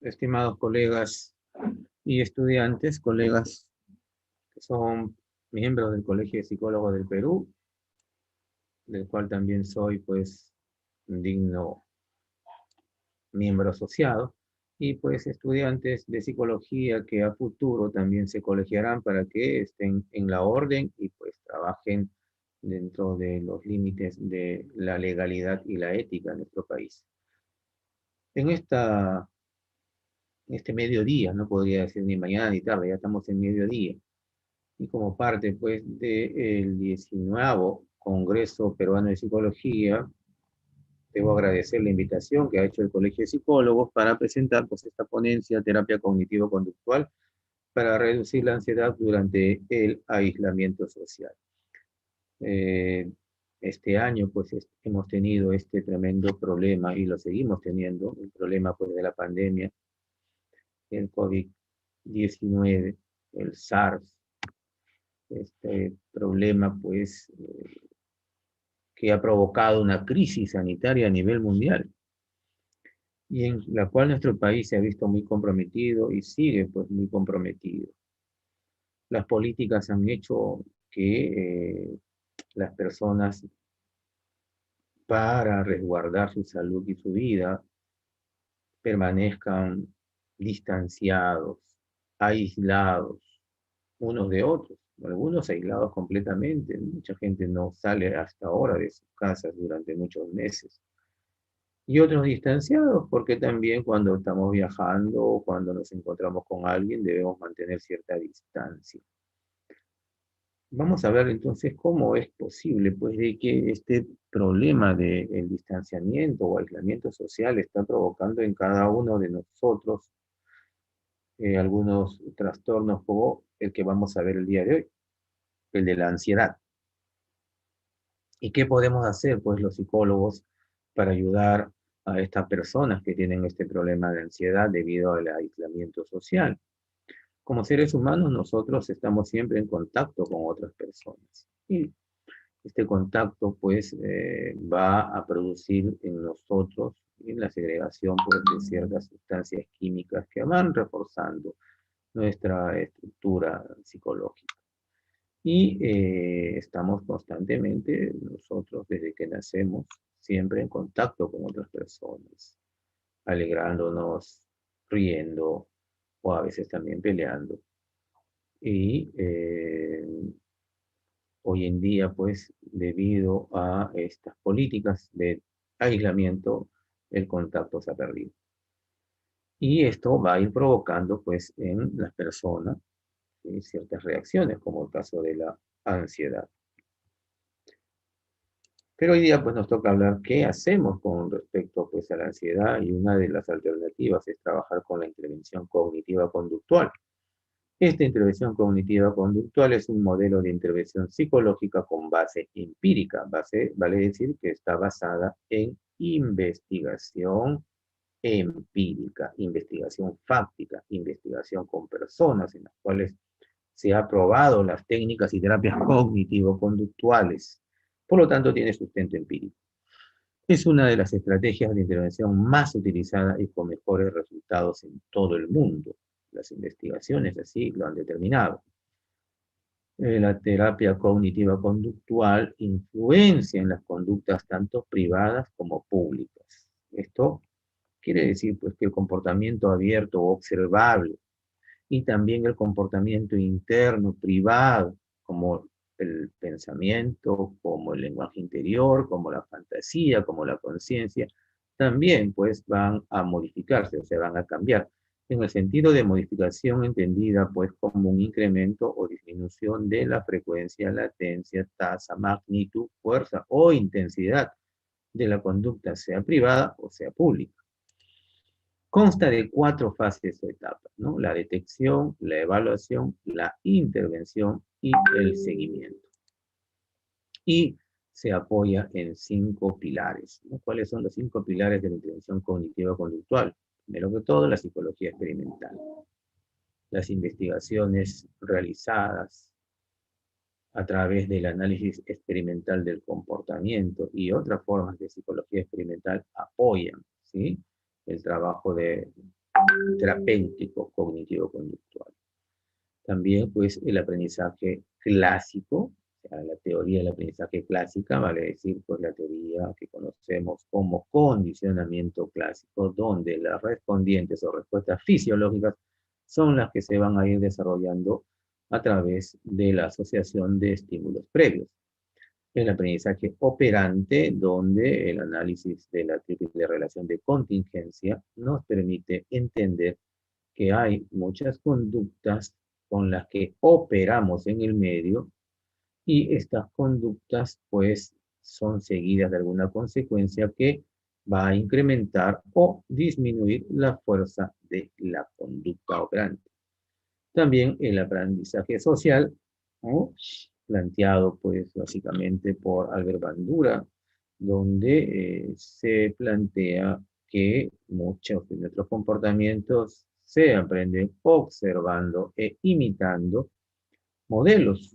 estimados colegas y estudiantes, colegas que son miembros del Colegio de Psicólogos del Perú, del cual también soy, pues, un digno miembro asociado, y pues estudiantes de psicología que a futuro también se colegiarán para que estén en la orden y pues trabajen dentro de los límites de la legalidad y la ética en nuestro país. En este mediodía, no podría decir ni mañana ni tarde, ya estamos en mediodía, y como parte pues del 19º Congreso Peruano de Psicología, debo agradecer la invitación que ha hecho el Colegio de Psicólogos para presentar pues esta ponencia terapia cognitivo-conductual para reducir la ansiedad durante el aislamiento social. Eh, este año pues hemos tenido este tremendo problema y lo seguimos teniendo, el problema pues de la pandemia, el COVID-19, el SARS, este problema pues que ha provocado una crisis sanitaria a nivel mundial y en la cual nuestro país se ha visto muy comprometido y sigue pues muy comprometido. Las políticas han hecho que las personas, para resguardar su salud y su vida, permanezcan distanciados, aislados unos de otros, algunos aislados completamente. Mucha gente no sale hasta ahora de sus casas durante muchos meses. Y otros distanciados, porque también cuando estamos viajando o cuando nos encontramos con alguien debemos mantener cierta distancia. Vamos a ver entonces cómo es posible, pues, de que este problema del distanciamiento o aislamiento social está provocando en cada uno de nosotros algunos trastornos como el que vamos a ver el día de hoy, el de la ansiedad. ¿Y qué podemos hacer, pues, los psicólogos para ayudar a estas personas que tienen este problema de ansiedad debido al aislamiento social? Como seres humanos, nosotros estamos siempre en contacto con otras personas. Y este contacto, pues, va a producir en nosotros la segregación, pues, de ciertas sustancias químicas que van reforzando nuestra estructura psicológica. Y estamos constantemente, nosotros desde que nacemos, siempre en contacto con otras personas, alegrándonos, riendo o a veces también peleando. Y hoy en día, pues, debido a estas políticas de aislamiento, el contacto se ha perdido. Y esto va a ir provocando, pues, en las personas ciertas reacciones, como el caso de la ansiedad. Pero hoy día pues nos toca hablar qué hacemos con respecto pues a la ansiedad y una de las alternativas es trabajar con la intervención cognitiva conductual. Esta intervención cognitiva conductual es un modelo de intervención psicológica con base empírica, vale decir que está basada en investigación empírica, investigación fáctica, investigación con personas en las cuales se ha probado las técnicas y terapias cognitivo-conductuales. Por lo tanto, tiene sustento empírico. Es una de las estrategias de intervención más utilizadas y con mejores resultados en todo el mundo. Las investigaciones así lo han determinado. La terapia cognitiva conductual influencia en las conductas tanto privadas como públicas. Esto quiere decir pues que el comportamiento abierto o observable y también el comportamiento interno, privado, como el pensamiento, como el lenguaje interior, como la fantasía, como la conciencia, también pues van a modificarse, o sea, van a cambiar. En el sentido de modificación entendida pues como un incremento o disminución de la frecuencia, latencia, tasa, magnitud, fuerza o intensidad de la conducta, sea privada o sea pública. Consta de 4 fases o etapas, ¿no? La detección, la evaluación, la intervención y el seguimiento. Y se apoya en 5 pilares, ¿no? ¿Cuáles son los 5 pilares de la intervención cognitiva conductual? Primero que todo, la psicología experimental. Las investigaciones realizadas a través del análisis experimental del comportamiento y otras formas de psicología experimental apoyan, ¿sí?, el trabajo de terapéutico cognitivo-conductual. También, pues, el aprendizaje clásico, o sea, la teoría del aprendizaje clásica, vale decir, pues, la teoría que conocemos como condicionamiento clásico, donde las respondientes o respuestas fisiológicas son las que se van a ir desarrollando a través de la asociación de estímulos previos. El aprendizaje operante, donde el análisis de la triple relación de contingencia nos permite entender que hay muchas conductas con las que operamos en el medio y estas conductas pues son seguidas de alguna consecuencia que va a incrementar o disminuir la fuerza de la conducta operante. También el aprendizaje social, ¿no? Planteado pues básicamente por Albert Bandura, donde se plantea que muchos de nuestros comportamientos se aprenden observando e imitando modelos,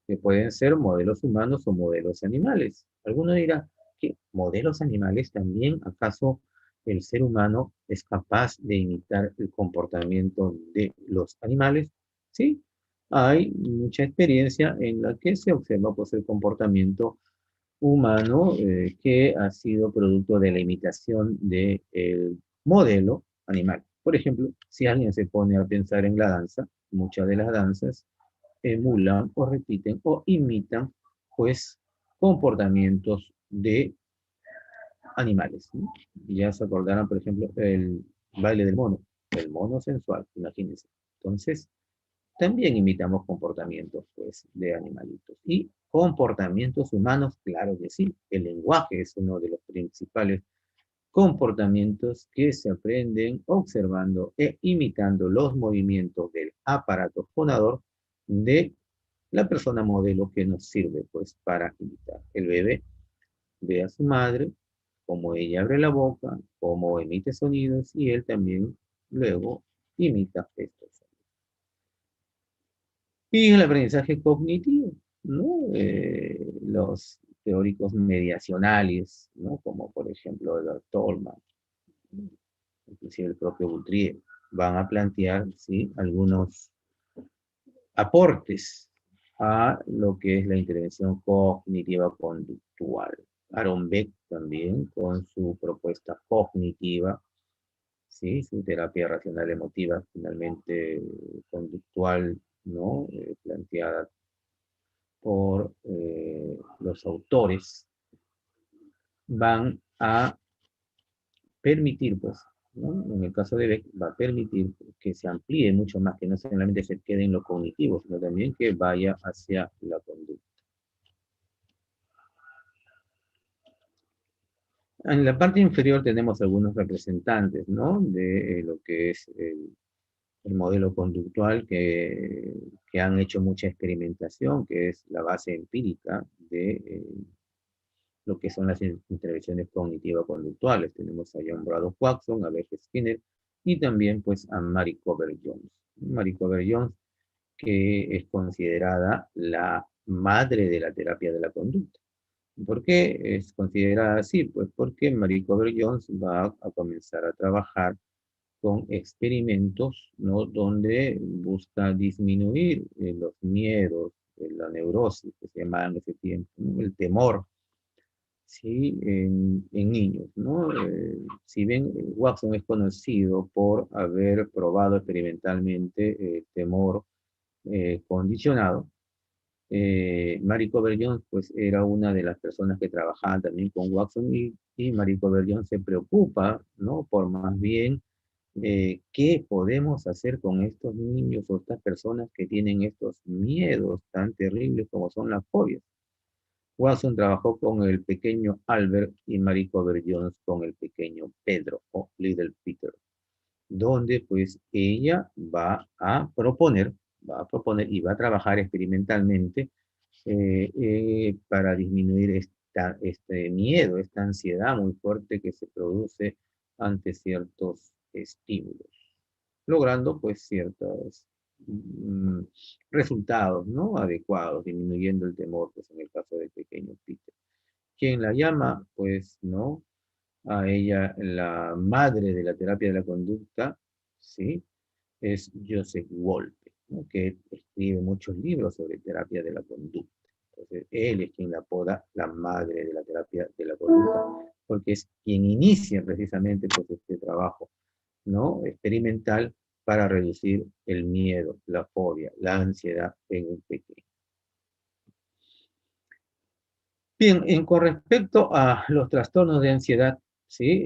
que pueden ser modelos humanos o modelos animales. Alguno dirá, ¿qué modelos animales también? ¿Acaso el ser humano es capaz de imitar el comportamiento de los animales? Sí, hay mucha experiencia en la que se observa pues, el comportamiento humano que ha sido producto de la imitación del modelo animal. Por ejemplo, si alguien se pone a pensar en la danza, muchas de las danzas emulan o repiten o imitan pues comportamientos de animales, ¿no? Ya se acordarán, por ejemplo, el baile del mono, el mono sensual, imagínense. Entonces, también imitamos comportamientos pues, de animalitos. Y comportamientos humanos, claro que sí. El lenguaje es uno de los principales comportamientos que se aprenden observando e imitando los movimientos del aparato fonador de la persona modelo que nos sirve pues para imitar. El bebé ve a su madre, cómo ella abre la boca, cómo emite sonidos y él también luego imita estos sonidos. Y el aprendizaje cognitivo, ¿no? Los teóricos mediacionales, ¿no? Como por ejemplo Edward Tolman, inclusive el propio Bourdieu, van a plantear, ¿sí? Algunos aportes a lo que es la intervención cognitiva conductual. Aaron Beck también con su propuesta cognitiva, ¿sí? Su terapia racional emotiva finalmente conductual, ¿no? Planteada por los autores, van a permitir, pues, ¿no? En el caso de Beck, va a permitir que se amplíe mucho más, que no solamente se quede en lo cognitivo, sino también que vaya hacia la conducta. En la parte inferior tenemos algunos representantes, ¿no? De lo que es el modelo conductual que han hecho mucha experimentación, que es la base empírica de lo que son las intervenciones cognitivas-conductuales. Tenemos a John Braddock Watson, a Beth Skinner y también pues a Mary Cover Jones. Mary Cover Jones, que es considerada la madre de la terapia de la conducta. ¿Por qué es considerada así? Pues porque Mary Cover Jones va a comenzar a trabajar con experimentos, ¿no? Donde busca disminuir los miedos, la neurosis, que se llamaba en ese tiempo, ¿no? El temor, ¿sí? En niños, ¿no? Si bien Watson es conocido por haber probado experimentalmente el temor condicionado, Mary Cover Jones pues era una de las personas que trabajaban también con Watson y Mary Cover Jones se preocupa, ¿no? Por más bien qué podemos hacer con estos niños o estas personas que tienen estos miedos tan terribles como son las fobias. Watson trabajó con el pequeño Albert y Mary Cover Jones con el pequeño Pedro o Little Peter, donde pues ella va a proponer y va a trabajar experimentalmente para disminuir este miedo, esta ansiedad muy fuerte que se produce ante ciertos estímulos, logrando pues ciertos mm, resultados, ¿no? Adecuados, disminuyendo el temor, pues en el caso del pequeño Peter. ¿Quién la llama? Pues, ¿no? A ella la madre de la terapia de la conducta, ¿sí? Es Joseph Wolpe, ¿no? Que escribe muchos libros sobre terapia de la conducta. Entonces, él es quien la apoda la madre de la terapia de la conducta, porque es quien inicia precisamente pues, este trabajo, ¿no? Experimental para reducir el miedo, la fobia, la ansiedad en un pequeño. Bien, con respecto a los trastornos de ansiedad, ¿sí?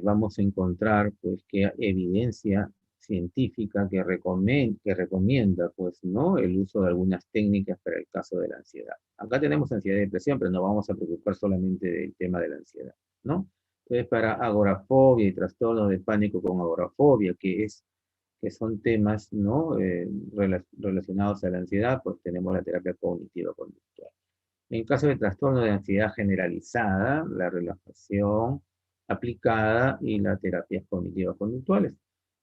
Vamos a encontrar pues, que hay evidencia científica que recomienda pues, ¿no? el uso de algunas técnicas para el caso de la ansiedad. Acá tenemos ansiedad y depresión, pero no vamos a preocupar solamente del tema de la ansiedad, ¿no? Entonces, para agorafobia y trastornos de pánico con agorafobia, que son temas ¿no? Relacionados a la ansiedad, pues tenemos la terapia cognitiva conductual. En caso de trastorno de ansiedad generalizada, la relajación aplicada y las terapias cognitivas conductuales.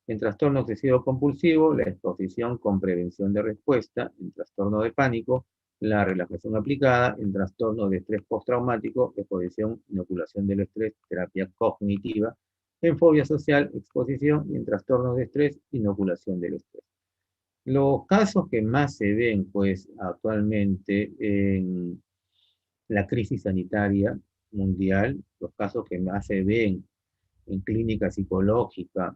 En trastorno obsesivo compulsivo, la exposición con prevención de respuesta. En trastorno de pánico, la relajación aplicada. En trastorno de estrés postraumático, exposición, inoculación del estrés, terapia cognitiva. En fobia social, exposición. Y en trastornos de estrés, inoculación del estrés. Los casos que más se ven, pues, actualmente en la crisis sanitaria mundial, los casos que más se ven en clínica psicológica,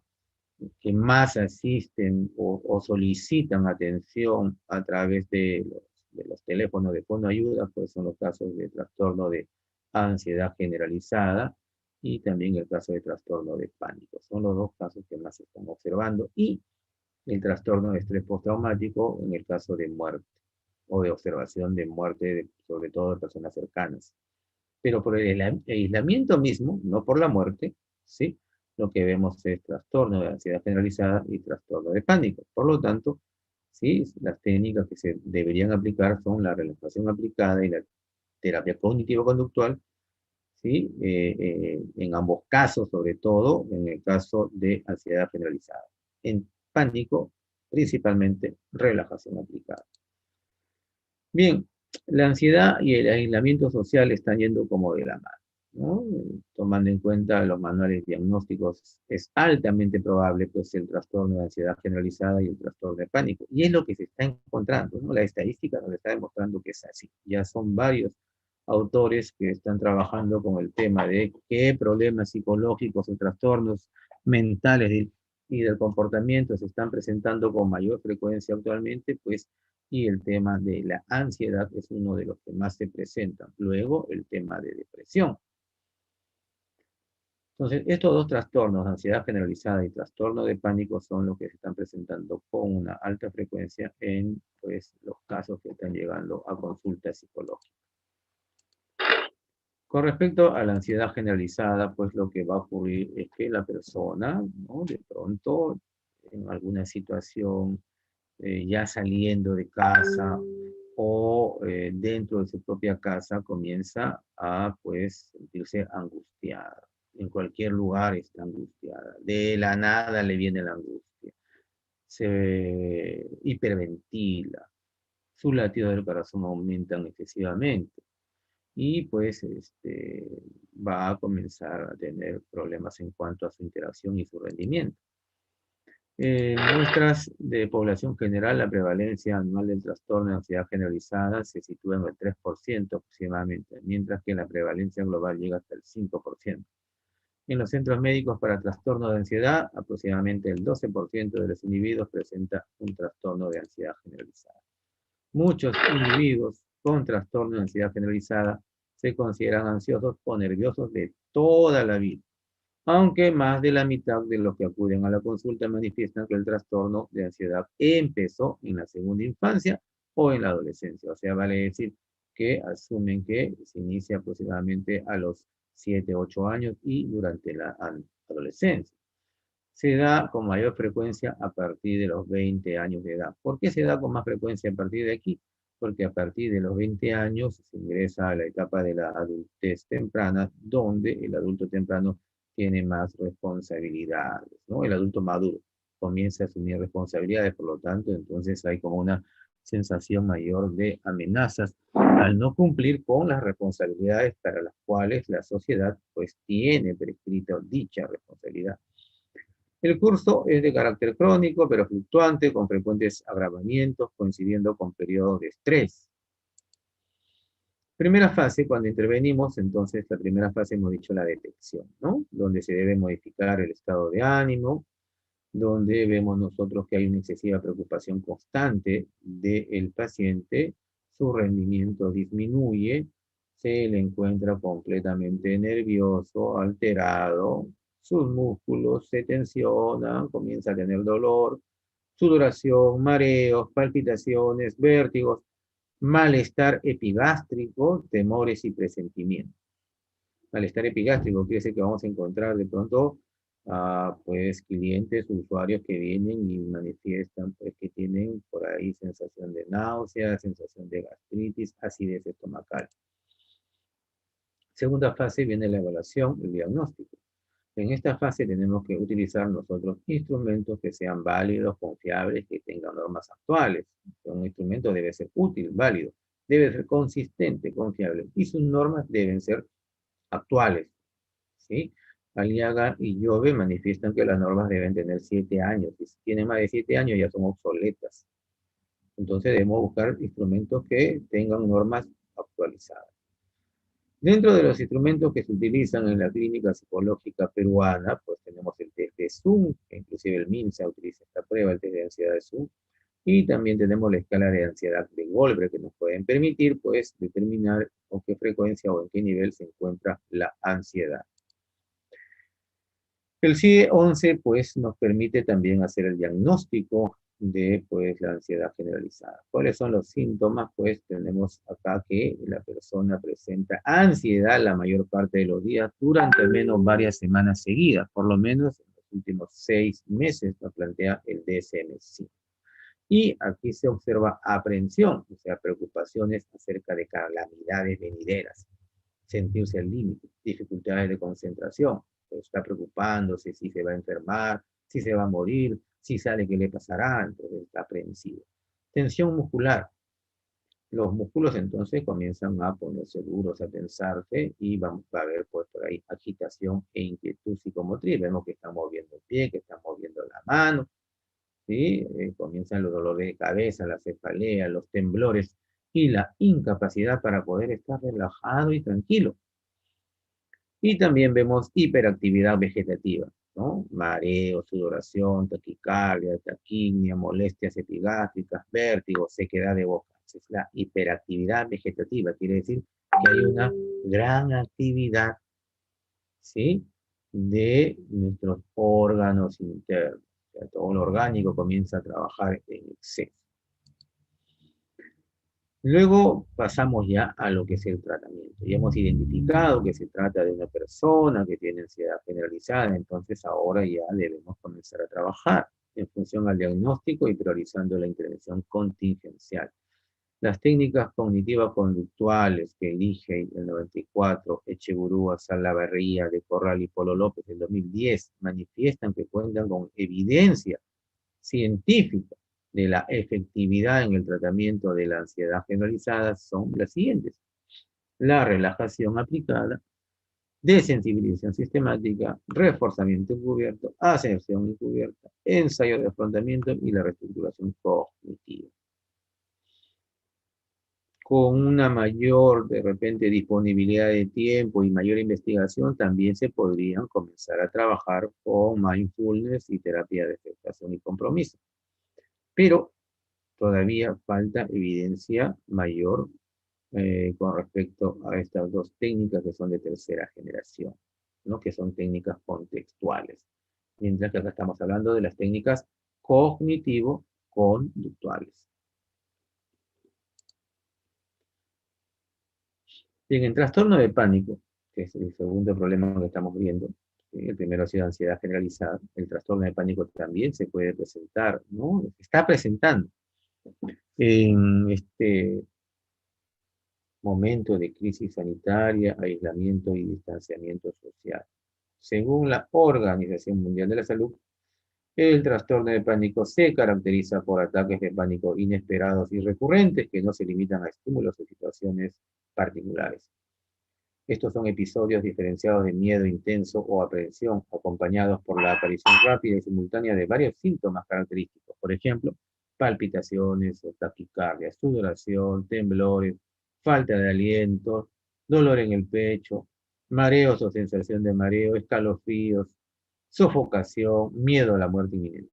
que más asisten o solicitan atención a través de los teléfonos de fondo ayuda, pues son los casos de trastorno de ansiedad generalizada y también el caso de trastorno de pánico. Son los dos casos que más se están observando y el trastorno de estrés postraumático en el caso de muerte o de observación de muerte, sobre todo de personas cercanas. Pero por el aislamiento mismo, no por la muerte, ¿sí? Lo que vemos es trastorno de ansiedad generalizada y trastorno de pánico. Por lo tanto, ¿sí? Las técnicas que se deberían aplicar son la relajación aplicada y la terapia cognitivo-conductual, ¿sí? En ambos casos, sobre todo en el caso de ansiedad generalizada. En pánico, principalmente relajación aplicada. Bien, la ansiedad y el aislamiento social están yendo como de la mano, ¿no? Tomando en cuenta los manuales diagnósticos, es altamente probable pues el trastorno de ansiedad generalizada y el trastorno de pánico. Y es lo que se está encontrando, ¿no? La estadística nos está demostrando que es así. Ya son varios autores que están trabajando con el tema de qué problemas psicológicos o trastornos mentales y del comportamiento se están presentando con mayor frecuencia actualmente, pues y el tema de la ansiedad es uno de los que más se presentan. Luego, el tema de depresión. Entonces, estos dos trastornos, ansiedad generalizada y trastorno de pánico, son los que se están presentando con una alta frecuencia en pues, los casos que están llegando a consulta psicológica. Con respecto a la ansiedad generalizada, pues lo que va a ocurrir es que la persona, ¿no? De pronto, en alguna situación ya saliendo de casa o dentro de su propia casa comienza a pues sentirse angustiada. En cualquier lugar está angustiada. De la nada le viene la angustia. Se hiperventila. Sus latidos del corazón aumentan excesivamente. Y pues va a comenzar a tener problemas en cuanto a su interacción y su rendimiento. En muestras de población general, la prevalencia anual del trastorno de ansiedad generalizada se sitúa en el 3% aproximadamente, mientras que la prevalencia global llega hasta el 5%. En los centros médicos para trastorno de ansiedad, aproximadamente el 12% de los individuos presenta un trastorno de ansiedad generalizada. Muchos individuos con trastorno de ansiedad generalizada se consideran ansiosos o nerviosos de toda la vida, aunque más de la mitad de los que acuden a la consulta manifiestan que el trastorno de ansiedad empezó en la segunda infancia o en la adolescencia. O sea, vale decir que asumen que se inicia aproximadamente a los 7, 8 años y durante la adolescencia. Se da con mayor frecuencia a partir de los 20 años de edad. ¿Por qué se da con más frecuencia a partir de aquí? Porque a partir de los 20 años se ingresa a la etapa de la adultez temprana, donde el adulto temprano tiene más responsabilidades, ¿no? El adulto maduro comienza a asumir responsabilidades, por lo tanto, entonces hay como una sensación mayor de amenazas al no cumplir con las responsabilidades para las cuales la sociedad pues tiene prescrito dicha responsabilidad. El curso es de carácter crónico, pero fluctuante, con frecuentes agravamientos, coincidiendo con periodos de estrés. Primera fase, cuando intervenimos, entonces la primera fase hemos dicho la detección, ¿no? Donde se debe modificar el estado de ánimo, donde vemos nosotros que hay una excesiva preocupación constante del paciente, su rendimiento disminuye, se le encuentra completamente nervioso, alterado, sus músculos se tensionan, comienza a tener dolor, sudoración, mareos, palpitaciones, vértigos, malestar epigástrico, temores y presentimientos. Malestar epigástrico quiere decir que vamos a encontrar de pronto pues clientes, usuarios que vienen y manifiestan pues que tienen por ahí sensación de náusea, sensación de gastritis, acidez estomacal. Segunda fase viene la evaluación, el diagnóstico. En esta fase tenemos que utilizar nosotros instrumentos que sean válidos, confiables, que tengan normas actuales. Un instrumento debe ser útil, válido, debe ser consistente, confiable, y sus normas deben ser actuales, ¿sí? Aliaga y Jove manifiestan que las normas deben tener 7 años, y si tienen más de 7 años ya son obsoletas. Entonces debemos buscar instrumentos que tengan normas actualizadas. Dentro de los instrumentos que se utilizan en la clínica psicológica peruana, pues tenemos el test de Zoom, que inclusive el MINSA utiliza esta prueba, el test de ansiedad de Zoom, y también tenemos la escala de ansiedad de Goldberg, que nos pueden permitir, pues, determinar con qué frecuencia o en qué nivel se encuentra la ansiedad. El CIE-11, pues, nos permite también hacer el diagnóstico de, pues, la ansiedad generalizada. ¿Cuáles son los síntomas? Pues, tenemos acá que la persona presenta ansiedad la mayor parte de los días durante al menos varias semanas seguidas, por lo menos en los últimos 6 meses, nos plantea el DSM-5. Y aquí se observa aprensión, o sea, preocupaciones acerca de calamidades venideras, sentirse al límite, dificultades de concentración, pues está preocupándose si se va a enfermar, si se va a morir, si sabe qué le pasará, entonces está aprensivo. Tensión muscular. Los músculos entonces comienzan a ponerse duros, a tensarse y va a haber pues por ahí agitación e inquietud psicomotriz. Vemos que están moviendo el pie, que están moviendo la mano, ¿sí? Comienzan los dolores de cabeza, la cefalea, los temblores y la incapacidad para poder estar relajado y tranquilo. Y también vemos hiperactividad vegetativa, ¿no? Mareo, sudoración, taquicardia, taquimia, molestias epigástricas, vértigo, sequedad de boca. Esa es la hiperactividad vegetativa, quiere decir que hay una gran actividad, ¿sí? De nuestros órganos internos. O sea, todo lo orgánico comienza a trabajar en exceso. Luego pasamos ya a lo que es el tratamiento. Ya hemos identificado que se trata de una persona que tiene ansiedad generalizada, entonces ahora ya debemos comenzar a trabajar en función al diagnóstico y priorizando la intervención contingencial. Las técnicas cognitivas conductuales que elige el 94, Echeburúa, Salaverría, de Corral y Polo López en 2010 manifiestan que cuentan con evidencia científica de la efectividad en el tratamiento de la ansiedad generalizada son las siguientes. La relajación aplicada, desensibilización sistemática, reforzamiento encubierto, aserción encubierta, ensayo de afrontamiento y la reestructuración cognitiva. Con una mayor, de repente, disponibilidad de tiempo y mayor investigación, también se podrían comenzar a trabajar con mindfulness y terapia de aceptación y compromiso. Pero todavía falta evidencia mayor con respecto a estas dos técnicas que son de tercera generación, ¿no? Que son técnicas contextuales. Mientras que acá estamos hablando de las técnicas cognitivo-conductuales. Bien, en trastorno de pánico, que es el segundo problema que estamos viendo, el primero ha sido ansiedad generalizada, el trastorno de pánico también se puede presentar, ¿no? Se está presentando en este momento de crisis sanitaria, aislamiento y distanciamiento social. Según la Organización Mundial de la Salud, el trastorno de pánico se caracteriza por ataques de pánico inesperados y recurrentes que no se limitan a estímulos o situaciones particulares. Estos son episodios diferenciados de miedo intenso o aprehensión, acompañados por la aparición rápida y simultánea de varios síntomas característicos. Por ejemplo, palpitaciones o taquicardia, sudoración, temblores, falta de aliento, dolor en el pecho, mareos o sensación de mareo, escalofríos, sofocación, miedo a la muerte inminente.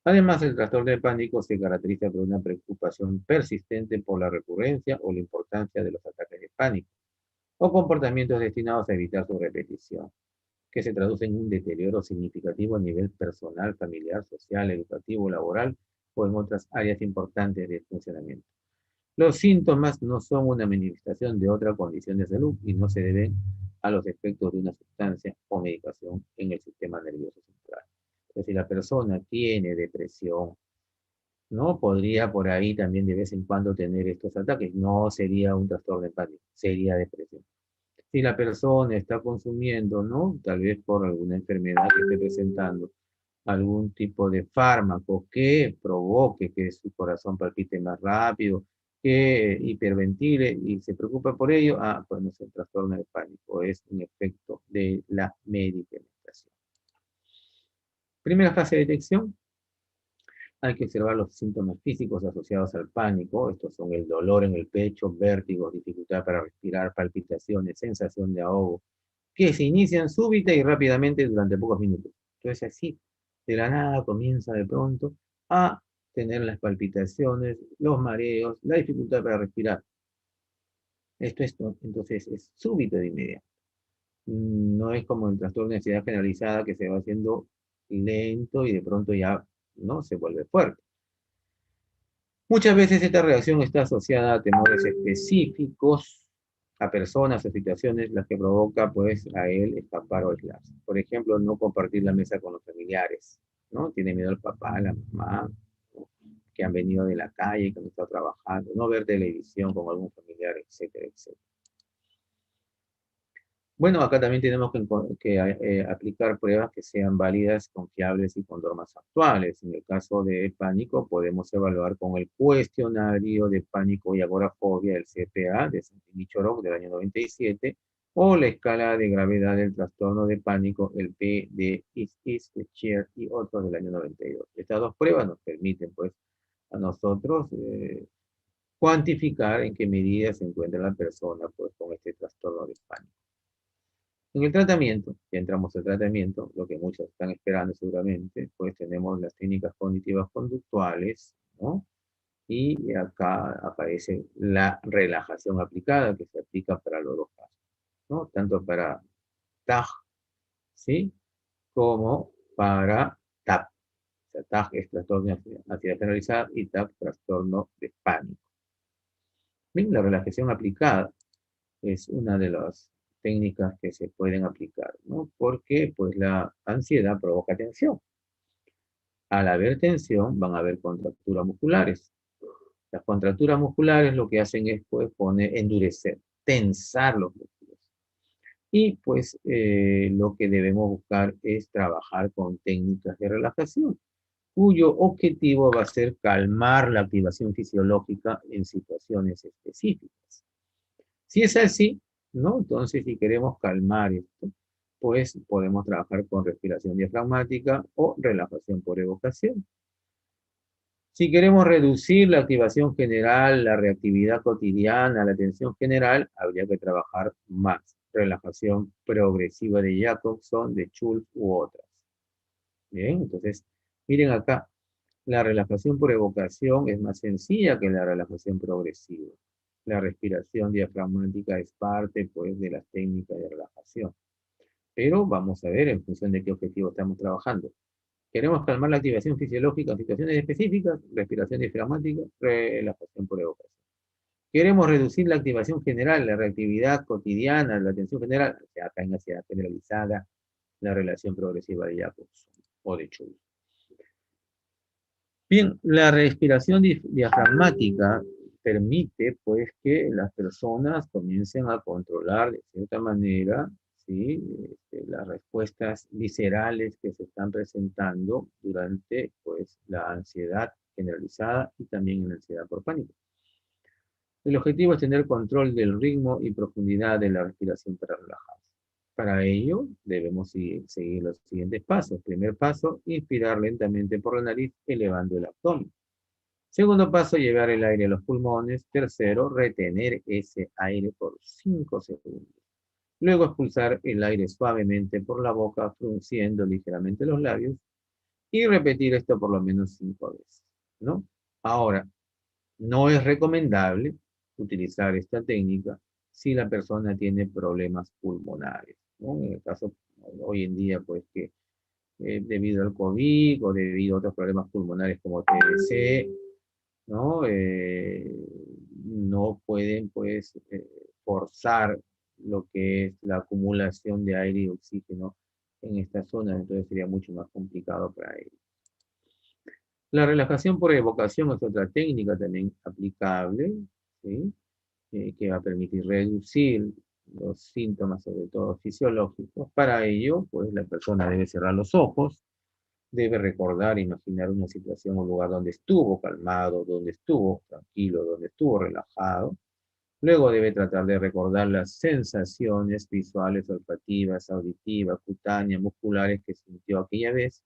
Además, el trastorno de pánico se caracteriza por una preocupación persistente por la recurrencia o la importancia de los ataques de pánico, o comportamientos destinados a evitar su repetición, que se traduce en un deterioro significativo a nivel personal, familiar, social, educativo, laboral o en otras áreas importantes de funcionamiento. Los síntomas no son una manifestación de otra condición de salud y no se deben a los efectos de una sustancia o medicación en el sistema nervioso central. Entonces, si la persona tiene depresión, ¿no? Podría por ahí también de vez en cuando tener estos ataques. No sería un trastorno de pánico, sería depresión. Si la persona está consumiendo, ¿no? Tal vez por alguna enfermedad que esté presentando, algún tipo de fármaco que provoque que su corazón palpite más rápido, que hiperventile y se preocupa por ello, pues no es el trastorno de pánico, es un efecto de la medicamentación. Primera fase de detección, hay que observar los síntomas físicos asociados al pánico. Estos son el dolor en el pecho, vértigo, dificultad para respirar, palpitaciones, sensación de ahogo, que se inician súbita y rápidamente durante pocos minutos. Entonces así, de la nada comienza de pronto a tener las palpitaciones, los mareos, la dificultad para respirar. Esto entonces es súbito de inmediato. No es como el trastorno de ansiedad generalizada que se va haciendo lento y de pronto ya no se vuelve fuerte. Muchas veces esta reacción está asociada a temores específicos, a personas o situaciones, las que provoca pues a él escapar o aislarse. Por ejemplo, no compartir la mesa con los familiares, ¿no? Tiene miedo al papá, a la mamá, ¿no? Que han venido de la calle, que han estado trabajando, no ver televisión con algún familiar, etcétera, etcétera. Bueno, acá también tenemos que aplicar pruebas que sean válidas, confiables y con normas actuales. En el caso de pánico, podemos evaluar con el cuestionario de pánico y agorafobia, el CPA, de Santini-Chorok del año 97, o la escala de gravedad del trastorno de pánico, el P de Is, de Scher y otros del año 92. Estas dos pruebas nos permiten, pues, a nosotros cuantificar en qué medida se encuentra la persona, pues, con este trastorno de pánico. En el tratamiento, ya entramos al tratamiento, lo que muchos están esperando seguramente, pues tenemos las técnicas cognitivas conductuales, ¿no? Y acá aparece la relajación aplicada, que se aplica para los dos casos, ¿no? Tanto para TAG, ¿sí? Como para TAP. O sea, TAG es trastorno de ansiedad generalizada y TAP trastorno de pánico. Bien, la relajación aplicada es una de las técnicas que se pueden aplicar, ¿no? Porque pues la ansiedad provoca tensión. Al haber tensión van a haber contracturas musculares. Las contracturas musculares lo que hacen es pues endurecer, tensar los músculos. Y pues lo que debemos buscar es trabajar con técnicas de relajación, cuyo objetivo va a ser calmar la activación fisiológica en situaciones específicas. Si es así, ¿no? Entonces, si queremos calmar esto, pues podemos trabajar con respiración diafragmática o relajación por evocación. Si queremos reducir la activación general, la reactividad cotidiana, la tensión general, habría que trabajar más. Relajación progresiva de Jacobson, de Schultz u otras. Bien, entonces, miren acá, la relajación por evocación es más sencilla que la relajación progresiva. La respiración diafragmática es parte, pues, de las técnicas de relajación. Pero vamos a ver en función de qué objetivo estamos trabajando. Queremos calmar la activación fisiológica en situaciones específicas, respiración diafragmática, relajación por evocación. Queremos reducir la activación general, la reactividad cotidiana, la atención general, o sea, acá en ansiedad generalizada, la relación progresiva de Jacobson o de Schultz. Bien, la respiración diafragmática permite pues que las personas comiencen a controlar de cierta manera, ¿sí? Las respuestas viscerales que se están presentando durante pues la ansiedad generalizada y también la ansiedad por pánico. El objetivo es tener control del ritmo y profundidad de la respiración para relajarse. Para ello, debemos seguir los siguientes pasos. Primer paso, inspirar lentamente por la nariz, elevando el abdomen. Segundo paso, llevar el aire a los pulmones. Tercero, retener ese aire por 5 segundos. Luego expulsar el aire suavemente por la boca, frunciendo ligeramente los labios. Y repetir esto por lo menos 5 veces, ¿no? Ahora, no es recomendable utilizar esta técnica si la persona tiene problemas pulmonares, ¿no? En el caso, hoy en día, pues que debido al COVID o debido a otros problemas pulmonares como TBC, ¿no? No pueden, pues, forzar lo que es la acumulación de aire y oxígeno en esta zona, entonces sería mucho más complicado para ellos. La relajación por evocación es otra técnica también aplicable, ¿sí? Que va a permitir reducir los síntomas, sobre todo fisiológicos. Para ello, pues la persona debe cerrar los ojos, debe recordar, imaginar una situación o lugar donde estuvo calmado, donde estuvo tranquilo, donde estuvo relajado. Luego debe tratar de recordar las sensaciones visuales, olfativas, auditivas, cutáneas, musculares que sintió aquella vez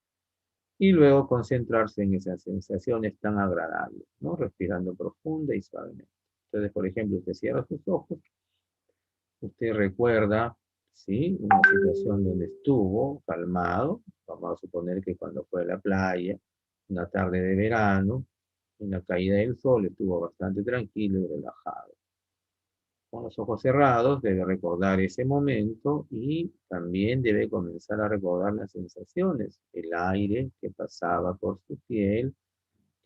y luego concentrarse en esas sensaciones tan agradables, ¿no? Respirando profunda y suavemente. Entonces, por ejemplo, usted cierra sus ojos, usted recuerda, ¿sí? Una situación donde estuvo calmado, vamos a suponer que cuando fue a la playa, una tarde de verano, en la caída del sol, estuvo bastante tranquilo y relajado. Con los ojos cerrados debe recordar ese momento y también debe comenzar a recordar las sensaciones, el aire que pasaba por su piel,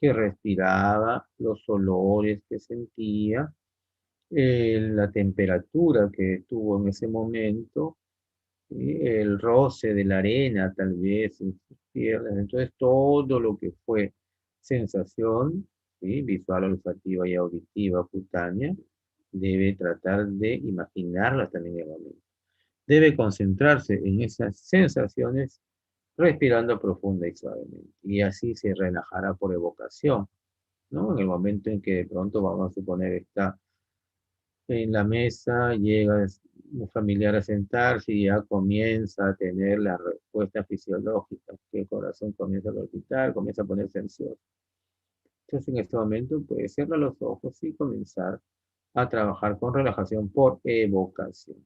que respiraba, los olores que sentía, la temperatura que tuvo en ese momento, y el roce de la arena tal vez en sus piernas. Entonces todo lo que fue sensación, ¿sí? Visual, olfativa y auditiva, cutánea, debe tratar de imaginarlas también en el momento. Debe concentrarse en esas sensaciones respirando profunda y suavemente. Y así se relajará por evocación, ¿no? En el momento en que de pronto, vamos a suponer, está en la mesa, llega un familiar a sentarse y ya comienza a tener la respuesta fisiológica, que el corazón comienza a palpitar, comienza a ponerse ansioso. Entonces, en este momento, puede cerrar los ojos y comenzar a trabajar con relajación por evocación.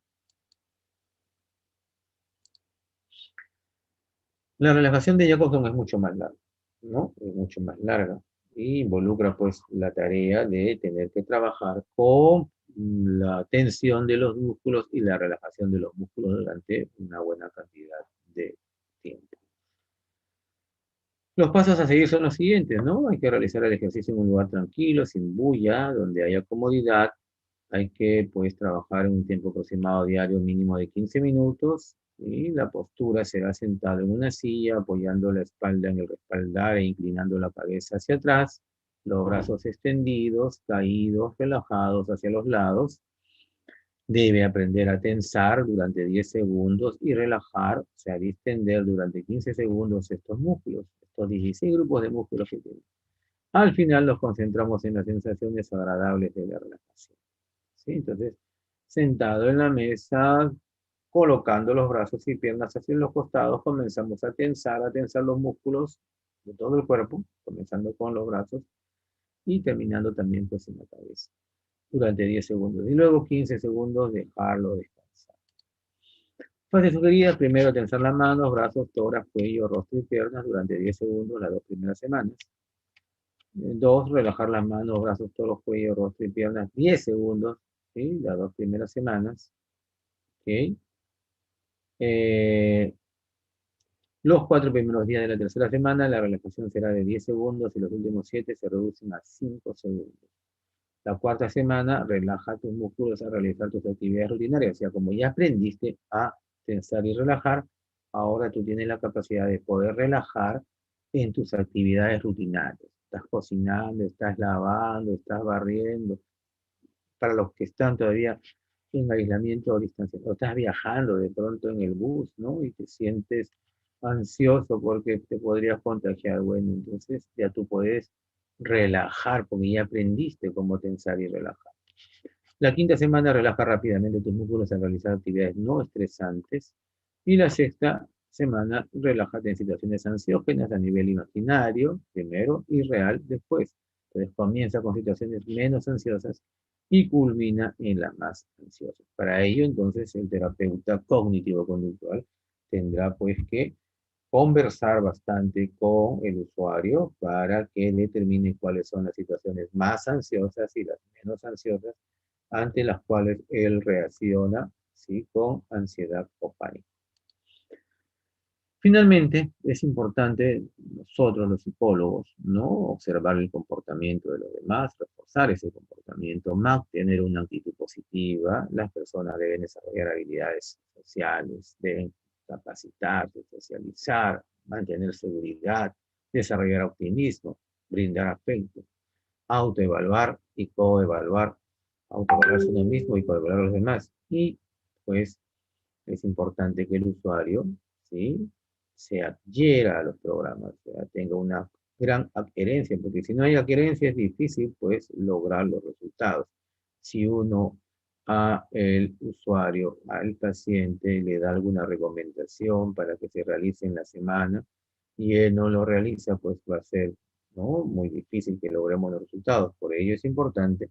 La relajación de Jacobson es mucho más larga, ¿no? Es mucho más larga y involucra pues la tarea de tener que trabajar con la tensión de los músculos y la relajación de los músculos durante una buena cantidad de tiempo. Los pasos a seguir son los siguientes, ¿no? Hay que realizar el ejercicio en un lugar tranquilo, sin bulla, donde haya comodidad. Hay que, pues, trabajar en un tiempo aproximado diario mínimo de 15 minutos. Y la postura será sentado en una silla, apoyando la espalda en el respaldar e inclinando la cabeza hacia atrás. Los brazos extendidos, caídos, relajados hacia los lados. Debe aprender a tensar durante 10 segundos y relajar, o sea, distender durante 15 segundos estos músculos, estos 16 grupos de músculos que tienen. Al final nos concentramos en las sensaciones agradables de la relajación. ¿Sí? Entonces, sentado en la mesa, colocando los brazos y piernas hacia los costados, comenzamos a tensar los músculos de todo el cuerpo, comenzando con los brazos y terminando también pues en la cabeza durante 10 segundos. Y luego 15 segundos dejarlo descansar. Fase sugerida, primero tensar las manos, brazos, tórax, cuello, rostro y piernas durante 10 segundos las 2 primeras semanas. 2, relajar las manos, brazos, tórax, cuello, rostro y piernas 10 segundos, ¿sí? Las 2 primeras semanas. ¿Okay? Los 4 primeros días de la tercera semana, la relajación será de 10 segundos y los últimos 7 se reducen a 5 segundos. La cuarta semana, relaja tus músculos a realizar tus actividades rutinarias. O sea, como ya aprendiste a tensar y relajar, ahora tú tienes la capacidad de poder relajar en tus actividades rutinarias. Estás cocinando, estás lavando, estás barriendo. Para los que están todavía en aislamiento o distancia, o estás viajando de pronto en el bus, ¿no? Y te sientes ansioso porque te podrías contagiar. Bueno, entonces ya tú puedes relajar porque ya aprendiste cómo tensar y relajar. La quinta semana relaja rápidamente tus músculos al realizar actividades no estresantes. Y la sexta semana relájate en situaciones ansiógenas a nivel imaginario, primero, y real después. Entonces comienza con situaciones menos ansiosas y culmina en las más ansiosas. Para ello, entonces, el terapeuta cognitivo-conductual tendrá pues que conversar bastante con el usuario para que determine cuáles son las situaciones más ansiosas y las menos ansiosas ante las cuales él reacciona, ¿sí?, con ansiedad o pánico. Finalmente, es importante nosotros los psicólogos, ¿no?, observar el comportamiento de los demás, reforzar ese comportamiento, mantener una actitud positiva. Las personas deben desarrollar habilidades sociales, deben capacitarse, socializar, mantener seguridad, desarrollar optimismo, brindar afecto, autoevaluar y coevaluar, autoevaluarse uno mismo y coevaluar a los demás. Y pues es importante que el usuario, ¿sí?, se adhiera a los programas, o sea, tenga una gran adherencia, porque si no hay adherencia es difícil pues lograr los resultados. Si uno a el usuario, al paciente, le da alguna recomendación para que se realice en la semana y él no lo realiza, pues va a ser, ¿no?, muy difícil que logremos los resultados. Por ello es importante,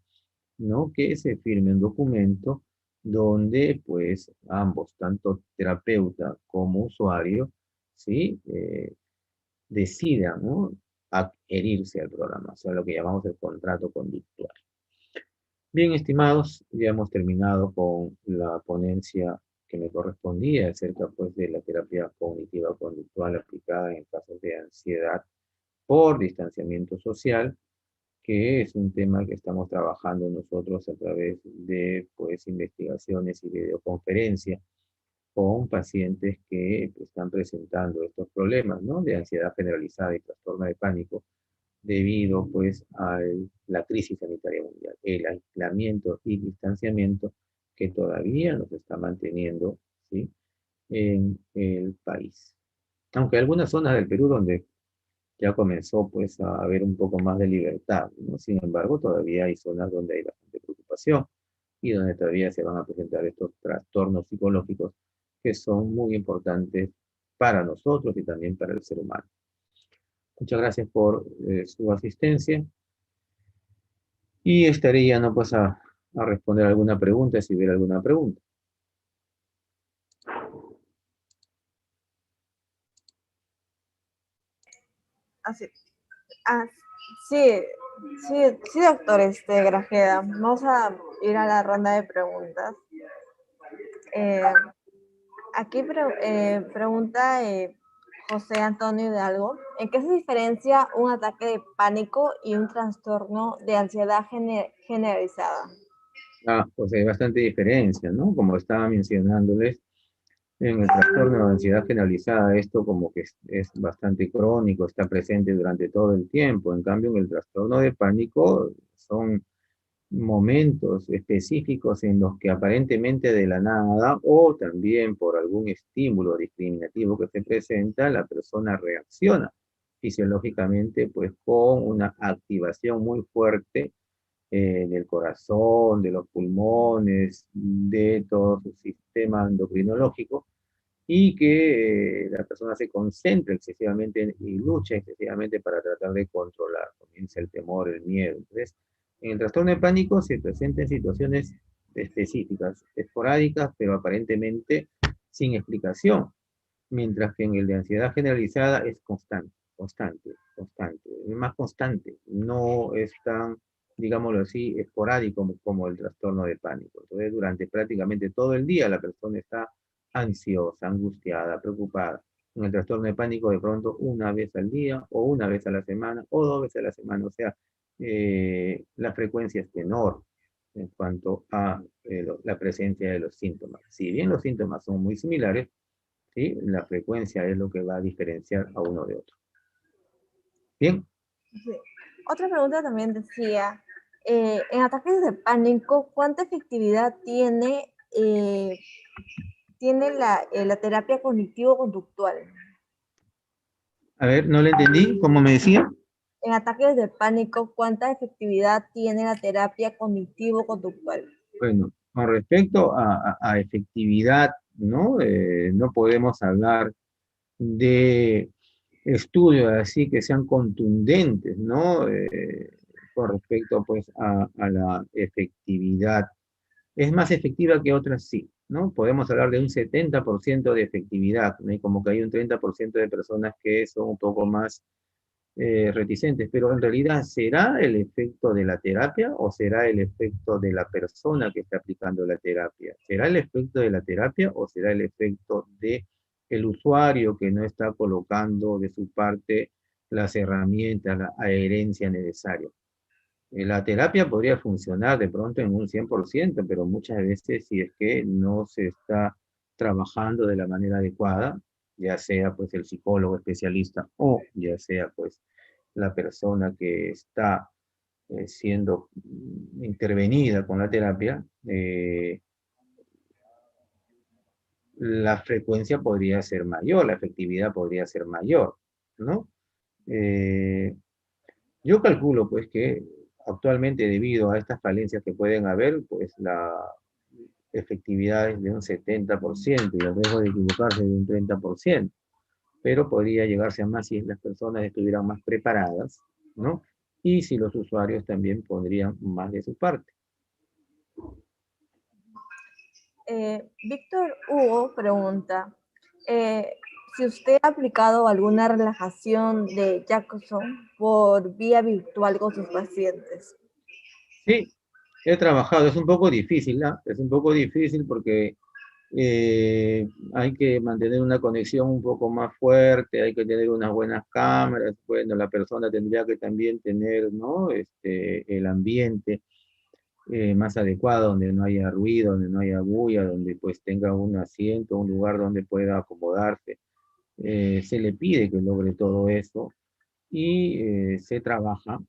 ¿no?, que se firme un documento donde pues ambos, tanto terapeuta como usuario, ¿sí?, decidan, ¿no?, adherirse al programa, o sea, lo que llamamos el contrato conductual. Bien, estimados, ya hemos terminado con la ponencia que me correspondía acerca pues de la terapia cognitiva conductual aplicada en casos de ansiedad por distanciamiento social, que es un tema que estamos trabajando nosotros a través de pues investigaciones y videoconferencias con pacientes que están presentando estos problemas, ¿no?, de ansiedad generalizada y trastorno de pánico debido pues a la crisis sanitaria mundial, el aislamiento y distanciamiento que todavía nos está manteniendo, ¿sí?, en el país. Aunque hay algunas zonas del Perú donde ya comenzó pues a haber un poco más de libertad, ¿no? Sin embargo, todavía hay zonas donde hay bastante preocupación y donde todavía se van a presentar estos trastornos psicológicos que son muy importantes para nosotros y también para el ser humano. Muchas gracias por su asistencia y estaré ya no pues a responder alguna pregunta si hubiera alguna pregunta. Así, ah, sí, sí, doctor Grajeda. Vamos a ir a la ronda de preguntas. Eh, Aquí pregunta José Antonio Hidalgo, ¿en qué se diferencia un ataque de pánico y un trastorno de ansiedad generalizada? Pues hay bastante diferencia, ¿no? Como estaba mencionándoles, en el trastorno de ansiedad generalizada, esto como que es bastante crónico, está presente durante todo el tiempo. En cambio, en el trastorno de pánico son momentos específicos en los que aparentemente de la nada o también por algún estímulo discriminativo que se presenta, la persona reacciona fisiológicamente pues con una activación muy fuerte del corazón, de los pulmones, de todo su sistema endocrinológico y que la persona se concentra excesivamente y lucha excesivamente para tratar de controlar. Comienza el temor, el miedo. Entonces, en el trastorno de pánico se presentan situaciones específicas, esporádicas, pero aparentemente sin explicación, mientras que en el de ansiedad generalizada es constante, constante, constante, es más constante, no es tan, digámoslo así, esporádico como el trastorno de pánico. Entonces, durante prácticamente todo el día la persona está ansiosa, angustiada, preocupada. En el trastorno de pánico, de pronto, una vez al día, o una vez a la semana, o dos veces a la semana. O sea, la frecuencia es menor en cuanto a la presencia de los síntomas. Si bien los síntomas son muy similares, ¿sí?, la frecuencia es lo que va a diferenciar a uno de otro. Bien. Sí. Otra pregunta también decía, en ataques de pánico, ¿cuánta efectividad tiene la terapia cognitivo-conductual? A ver, no le entendí, ¿cómo me decía? en ataques de pánico, ¿cuánta efectividad tiene la terapia cognitivo-conductual? Bueno, con respecto a efectividad, ¿no? No podemos hablar de estudios así que sean contundentes, ¿no? Con respecto, pues, a la efectividad. Es más efectiva que otras, sí, ¿no? Podemos hablar de un 70% de efectividad, ¿no? Y como que hay un 30% de personas que son un poco más reticentes, pero en realidad, ¿será el efecto de la terapia o será el efecto de la persona que está aplicando la terapia? ¿Será el efecto de la terapia o será el efecto de el usuario que no está colocando de su parte las herramientas, la adherencia necesaria? La terapia podría funcionar de pronto en un 100%, pero muchas veces si es que no se está trabajando de la manera adecuada, ya sea pues el psicólogo especialista o ya sea pues la persona que está siendo intervenida con la terapia, la frecuencia podría ser mayor, la efectividad podría ser mayor, ¿no? Eh, yo calculo pues que actualmente debido a estas falencias que pueden haber, pues la efectividad es de un 70% y el riesgo de equivocarse de un 30%, pero podría llegarse a más si las personas estuvieran más preparadas, ¿no? Y si los usuarios también pondrían más de su parte. Víctor Hugo pregunta, eh, si usted ha aplicado alguna relajación de Jackson por vía virtual con sus pacientes. Sí, he trabajado, es un poco difícil, ¿no? Es un poco difícil porque hay que mantener una conexión un poco más fuerte, hay que tener unas buenas cámaras, bueno, la persona tendría que también tener, ¿no? El ambiente más adecuado, donde no haya ruido, donde no haya bulla, donde pues tenga un asiento, un lugar donde pueda acomodarse. Se le pide que logre todo eso y se trabaja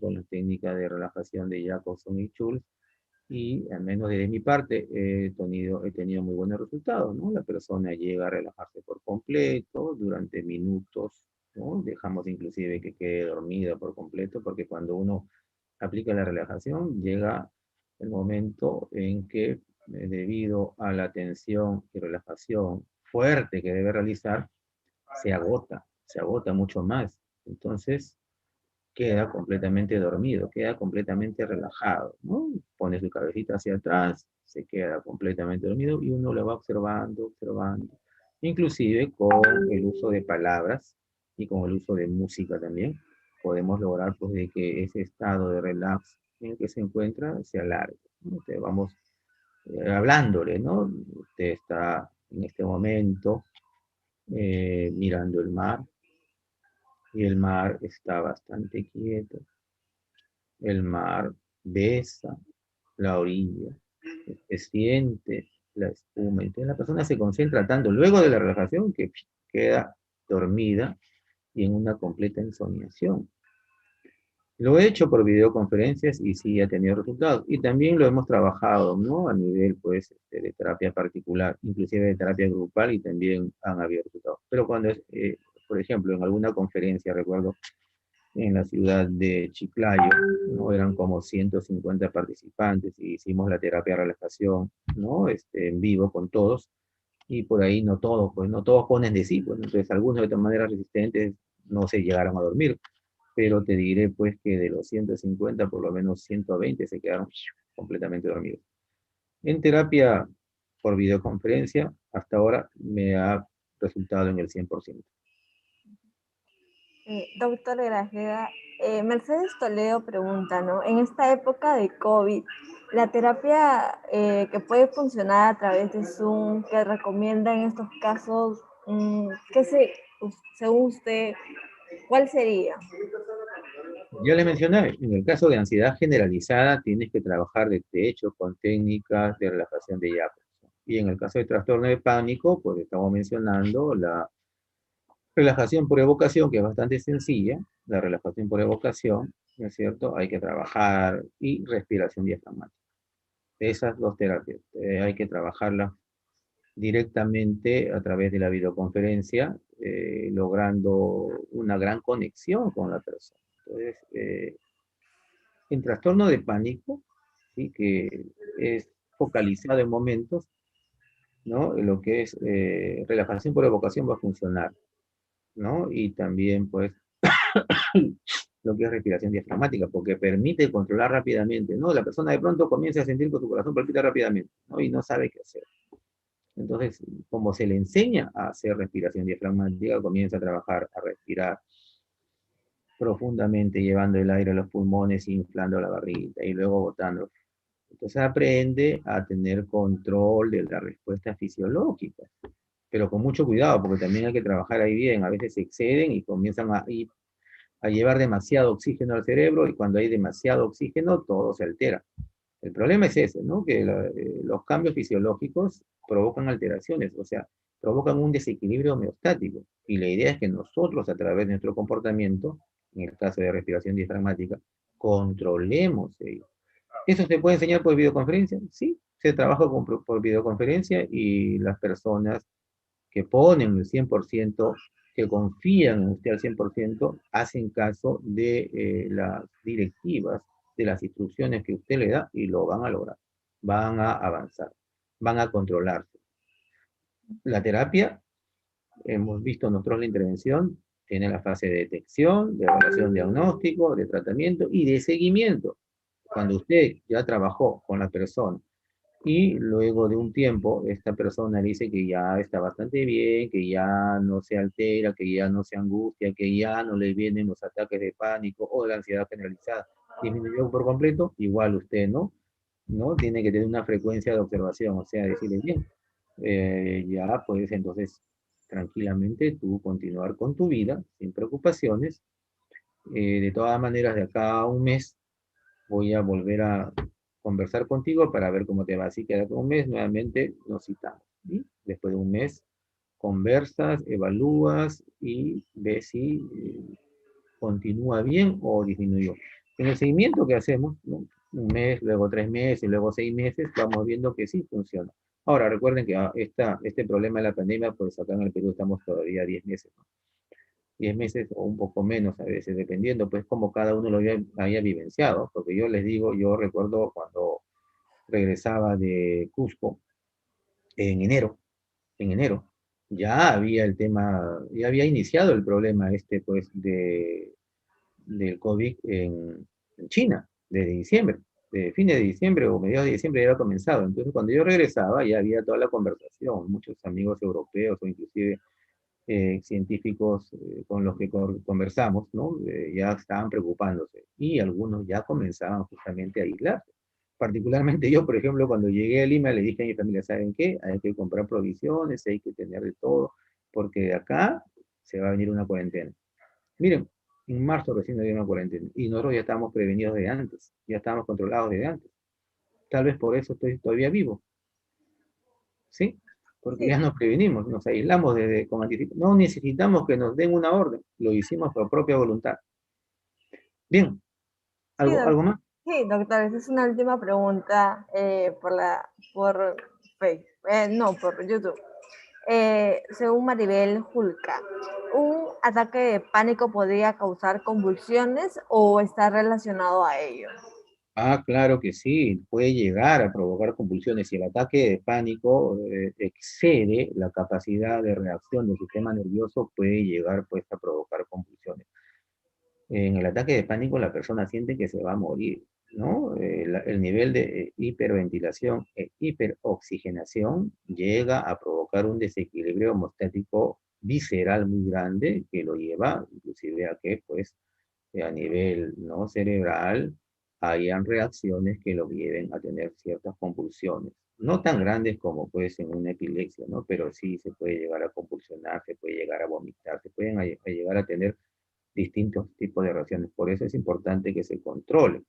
con la técnica de relajación de Jacobson y Schultz y al menos desde mi parte he tenido muy buenos resultados, ¿no? La persona llega a relajarse por completo durante minutos, ¿no? Dejamos inclusive que quede dormida por completo, porque cuando uno aplica la relajación llega el momento en que debido a la tensión y relajación fuerte que debe realizar, se agota mucho más. Entonces, queda completamente dormido, queda completamente relajado, ¿no? Pone su cabecita hacia atrás, se queda completamente dormido y uno lo va observando, observando, inclusive con el uso de palabras y con el uso de música también, podemos lograr pues de que ese estado de relax en el que se encuentra se alargue, ¿no? Entonces, vamos hablándole, ¿no? Usted está en este momento mirando el mar y el mar está bastante quieto. El mar besa la orilla, se siente la espuma. Entonces la persona se concentra tanto luego de la relajación que queda dormida y en una completa insomniación. Lo he hecho por videoconferencias y sí ha tenido resultados. Y también lo hemos trabajado, ¿no? A nivel, pues, de terapia particular, inclusive de terapia grupal y también han habido resultados. Pero cuando es, por ejemplo, en alguna conferencia, recuerdo, en la ciudad de Chiclayo, ¿no? Eran como 150 participantes y hicimos la terapia de relajación, ¿no? En vivo con todos y por ahí no todos, pues no todos ponen de sí, pues entonces algunos de todas maneras resistentes no se llegaron a dormir, pero te diré pues que de los 150 por lo menos 120 se quedaron completamente dormidos. En terapia por videoconferencia, hasta ahora me ha resultado en el 100%. Doctor Grajeda, Mercedes Toledo pregunta, ¿no? En esta época de COVID, la terapia que puede funcionar a través de Zoom, que recomienda en estos casos, según usted, ¿cuál sería? Ya le mencioné, en el caso de ansiedad generalizada tienes que trabajar de hecho con técnicas de relajación de Jacobson. Y en el caso de trastorno de pánico, pues estamos mencionando la relajación por evocación, que es bastante sencilla, la relajación por evocación, ¿no es cierto? Hay que trabajar y respiración diafragmática. Esas dos terapias hay que trabajarlas directamente a través de la videoconferencia, logrando una gran conexión con la persona. Entonces, en trastorno de pánico, ¿sí? Que es focalizado en momentos, ¿no? Lo que es relajación por evocación va a funcionar, ¿no? Y también, pues, lo que es respiración diafragmática, porque permite controlar rápidamente, ¿no? La persona de pronto comienza a sentir que su corazón palpita rápidamente, ¿no? Y no sabe qué hacer. Entonces, como se le enseña a hacer respiración diafragmática, comienza a trabajar, a respirar profundamente, llevando el aire a los pulmones, inflando la barriguita y luego botando. Entonces aprende a tener control de la respuesta fisiológica, pero con mucho cuidado, porque también hay que trabajar ahí bien. A veces se exceden y comienzan a llevar demasiado oxígeno al cerebro, y cuando hay demasiado oxígeno, todo se altera. El problema es ese, ¿no? Que los cambios fisiológicos provocan alteraciones, o sea, provocan un desequilibrio homeostático. Y la idea es que nosotros, a través de nuestro comportamiento, en el caso de respiración diafragmática, controlemos ello. ¿Eso se puede enseñar por videoconferencia? Sí, se trabaja por videoconferencia, y las personas que ponen el 100%, que confían en usted al 100%, hacen caso de las directivas, de las instrucciones que usted le da, y lo van a lograr. Van a avanzar, van a controlarse. La terapia, hemos visto nosotros la intervención, tiene la fase de detección, de evaluación diagnóstico, de tratamiento y de seguimiento. Cuando usted ya trabajó con la persona y luego de un tiempo esta persona dice que ya está bastante bien, que ya no se altera, que ya no se angustia, que ya no le vienen los ataques de pánico o de la ansiedad generalizada, disminuyó por completo, igual usted no tiene que tener una frecuencia de observación, o sea, decirle bien, ya puedes entonces tranquilamente tú continuar con tu vida sin preocupaciones. De todas maneras, de acá a un mes voy a volver a conversar contigo para ver cómo te va. Así que de acá a un mes nuevamente nos citamos. ¿Sí? Después de un mes conversas, evalúas y ves si continúa bien o disminuyó. En el seguimiento que hacemos, ¿no? Un mes, luego 3 meses, luego 6 meses, vamos viendo que sí funciona. Ahora, recuerden que este problema de la pandemia, pues acá en el Perú estamos todavía 10 meses, ¿no? 10 meses o un poco menos a veces, dependiendo pues cómo cada uno lo haya vivenciado, porque yo les digo, yo recuerdo cuando regresaba de Cusco en enero, ya había el tema, ya había iniciado el problema este pues del COVID en China, desde diciembre, de fines de diciembre o mediados de diciembre ya había comenzado. Entonces cuando yo regresaba ya había toda la conversación, muchos amigos europeos o inclusive científicos con los que conversamos, ¿no? Ya estaban preocupándose, y algunos ya comenzaban justamente a aislarse. Particularmente yo, por ejemplo, cuando llegué a Lima le dije a mi familia, ¿saben qué? Hay que comprar provisiones, hay que tener de todo, porque de acá se va a venir una cuarentena. Miren, en marzo recién había una cuarentena y nosotros ya estábamos prevenidos de antes, ya estábamos controlados de antes. Tal vez por eso estoy todavía vivo, ¿sí? Porque ya Sí, nos prevenimos, nos aislamos con anticipación. No necesitamos que nos den una orden, lo hicimos por propia voluntad. Bien, sí, ¿algo más? sí, doctor, esa es una última pregunta por Facebook, no, por YouTube. Según Maribel Julca, ¿un ataque de pánico podría causar convulsiones o está relacionado a ello? Ah, claro que sí, puede llegar a provocar convulsiones. Si el ataque de pánico excede la capacidad de reacción del sistema nervioso, puede llegar pues a provocar convulsiones. En el ataque de pánico la persona siente que se va a morir, ¿no? El nivel de hiperventilación e hiperoxigenación llega a provocar un desequilibrio hemostático visceral muy grande, que lo lleva inclusive a que, pues, a nivel no cerebral, hayan reacciones que lo lleven a tener ciertas convulsiones. No tan grandes como puede ser una epilepsia, ¿no? Pero sí se puede llegar a convulsionar, se puede llegar a vomitar, se pueden llegar a tener distintos tipos de reacciones. Por eso es importante que se controle.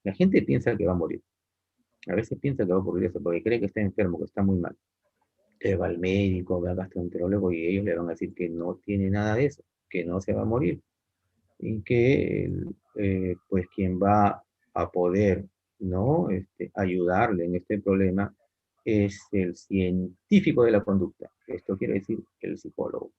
La gente piensa que va a morir. A veces piensa que va a ocurrir eso porque cree que está enfermo, que está muy mal. Entonces va al médico, va al gastroenterólogo y ellos le van a decir que no tiene nada de eso, que no se va a morir. Y que pues quien va a poder, ¿no? Ayudarle en este problema es el científico de la conducta. Esto quiere decir el psicólogo.